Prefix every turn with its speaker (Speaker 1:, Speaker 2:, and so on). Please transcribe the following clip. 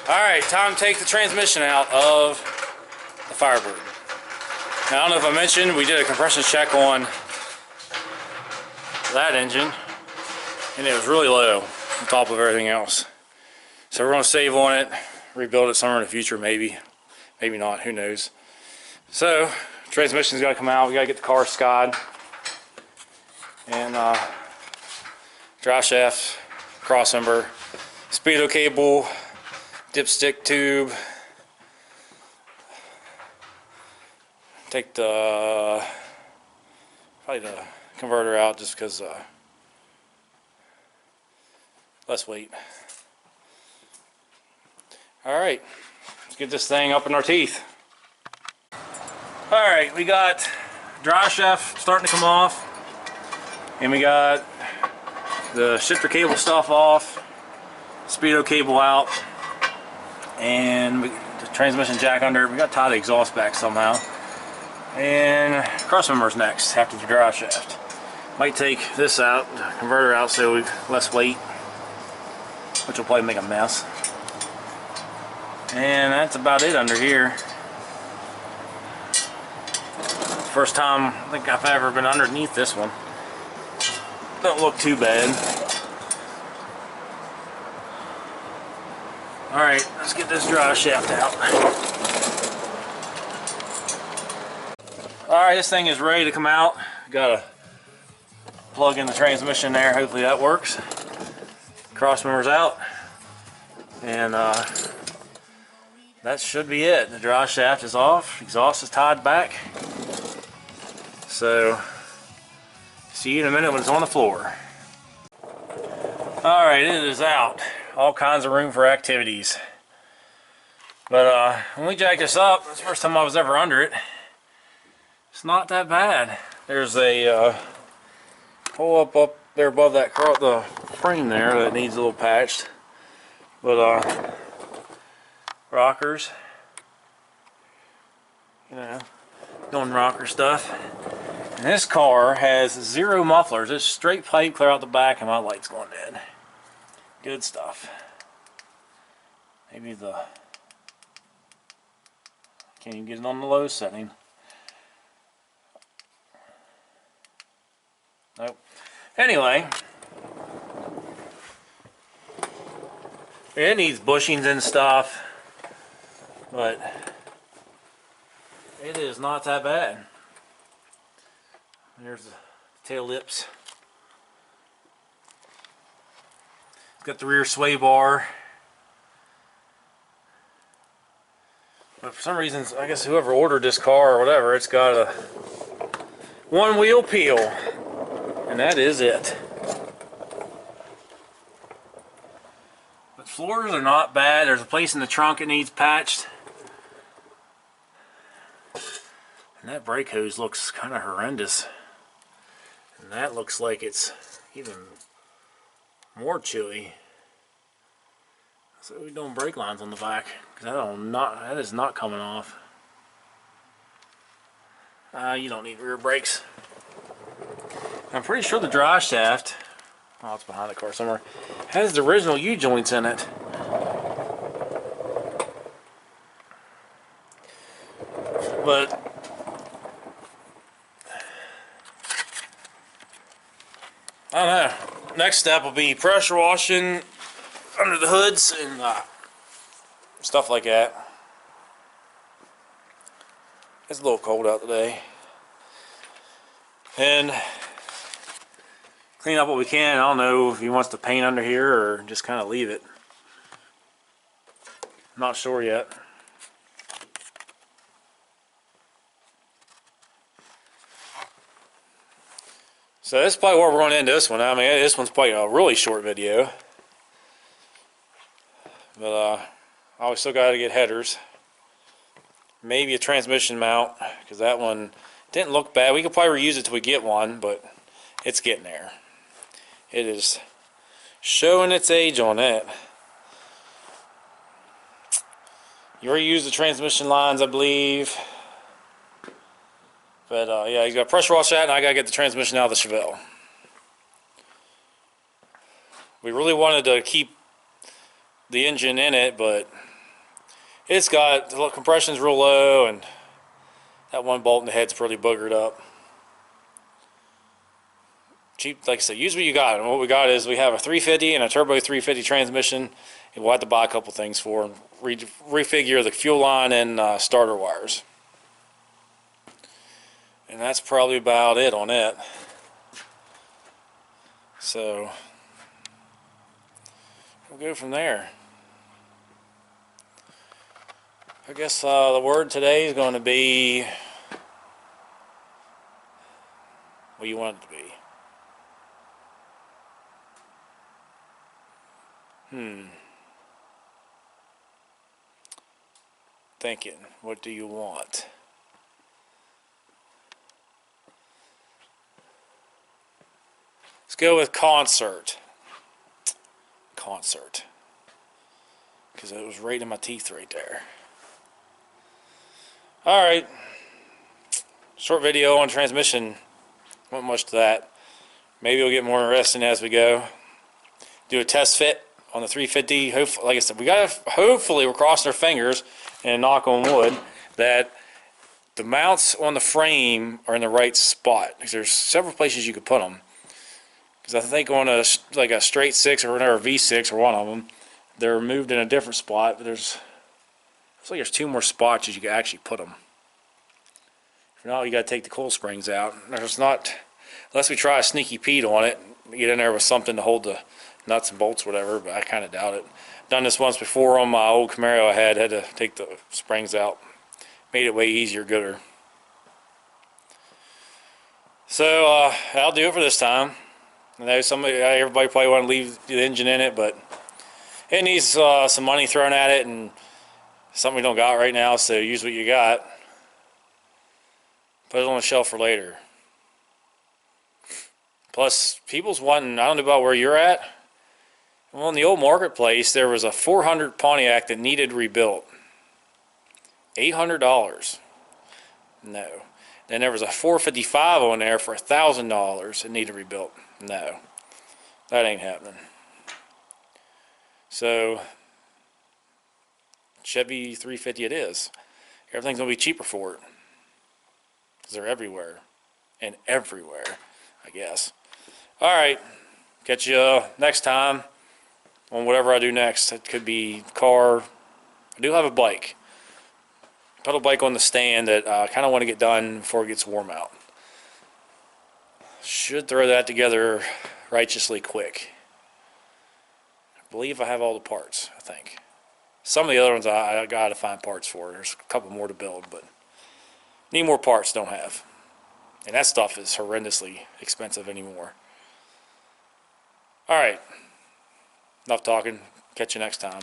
Speaker 1: Alright, time to take the transmission out of the Firebird. Now, I don't know if I mentioned, we did a compression check on that engine, and it was really low on top of everything else. So we're going to save on it, rebuild it somewhere in the future, maybe. Maybe not, who knows. So, transmission's got to come out, we got to get the car skied. And drive shaft, crossmember, speedo cable, dipstick tube. Take the probably the converter out just because less weight. Alright, let's get this thing up in our teeth. Alright, we got drive shaft starting to come off, and we got the shifter cable stuff off, speedo cable out, and the transmission jack under it. We got to tie the exhaust back somehow. And crossmember's next after the drive shaft. Might take this out, the converter out, so we've less weight, which will probably make a mess. And that's about it under here. First time I think I've ever been underneath this one. Don't look too bad. Alright, let's get this drive shaft out. Alright, this thing is ready to come out. Gotta plug in the transmission there, hopefully that works. Crossmember's out. And that should be it. The drive shaft is off, exhaust is tied back. So, see you in a minute when it's on the floor. Alright, it is out. All kinds of room for activities. But when we jacked this up, it's the first time I was ever under it. It's not that bad. There's a hole up there above that the frame there that needs a little patched. But rockers, you know, doing rocker stuff. And this car has 0 mufflers. It's straight pipe clear out the back, and my light's going dead. Good stuff. Maybe can't even get it on the low setting. Nope. Anyway, it needs bushings and stuff, but it is not that bad. There's the tail lips. It's got the rear sway bar. But for some reason, I guess whoever ordered this car or whatever, it's got a one wheel peel. And that is it. But floors are not bad. There's a place in the trunk that needs patched. And that brake hose looks kind of horrendous. And that looks like it's even more chewy. So we're doing brake lines on the back, because that is not coming off. You don't need rear brakes. I'm pretty sure the drive shaft, oh, it's behind the car somewhere, has the original U-joints in it. But I don't know. Next step will be pressure washing under the hoods and stuff like that. It's a little cold out today. And clean up what we can. I don't know if he wants to paint under here or just kind of leave it. I'm not sure yet. So this is probably where we're going to end this one. I mean, this one's probably a really short video. But we still got to get headers. Maybe a transmission mount, because that one didn't look bad. We could probably reuse it till we get one, but it's getting there. It is showing its age on it. You already used the transmission lines, I believe. But yeah, you got to pressure wash that, and I got to get the transmission out of the Chevy. We really wanted to keep the engine in it, but it's got the compression's real low, and that one bolt in the head's pretty boogered up. Cheap, like I said, use what you got. And what we got is we have a 350 and a turbo 350 transmission, and we'll have to buy a couple things for and refigure the fuel line and starter wires. And that's probably about it on it. So we'll go from there. I guess the word today is going to be what you want it to be. Thinking, what do you want? Let's go with concert. Concert. Because it was right in my teeth right there. Alright. Short video on transmission. Not much to that. Maybe we'll get more interesting as we go. Do a test fit on the 350. Hopefully, like I said, hopefully we're crossing our fingers and knock on wood that the mounts on the frame are in the right spot. Because there's several places you could put them. Because I think on a straight 6 or a V6 or one of them, they're moved in a different spot. But looks like there's 2 more spots you can actually put them. For now, you got to take the coil springs out. There's not, unless we try a sneaky Pete on it, get in there with something to hold the nuts and bolts, whatever. But I kind of doubt it. Done this once before on my old Camaro. I had to take the springs out. Made it way easier, gooder. So I'll do it for this time. I know everybody probably want to leave the engine in it, but it needs some money thrown at it, and something we don't got right now. So use what you got. Put it on the shelf for later. Plus, people's wanting, I don't know about where you're at. Well, in the old marketplace, there was a 400 Pontiac that needed rebuilt. $800. No. Then there was a 455 on there for $1,000 that needed rebuilt. No. That ain't happening. So, Chevy 350 it is. Everything's going to be cheaper for it. Because they're everywhere. And everywhere, I guess. Alright. Catch you next time on whatever I do next. It could be car. I do have a bike. Pedal bike on the stand that I kind of want to get done before it gets warm out. Should throw that together righteously quick. I believe I have all the parts, I think. Some of the other ones I got to find parts for. There's a couple more to build, but need more parts, don't have. And that stuff is horrendously expensive anymore. Alright. Enough talking. Catch you next time.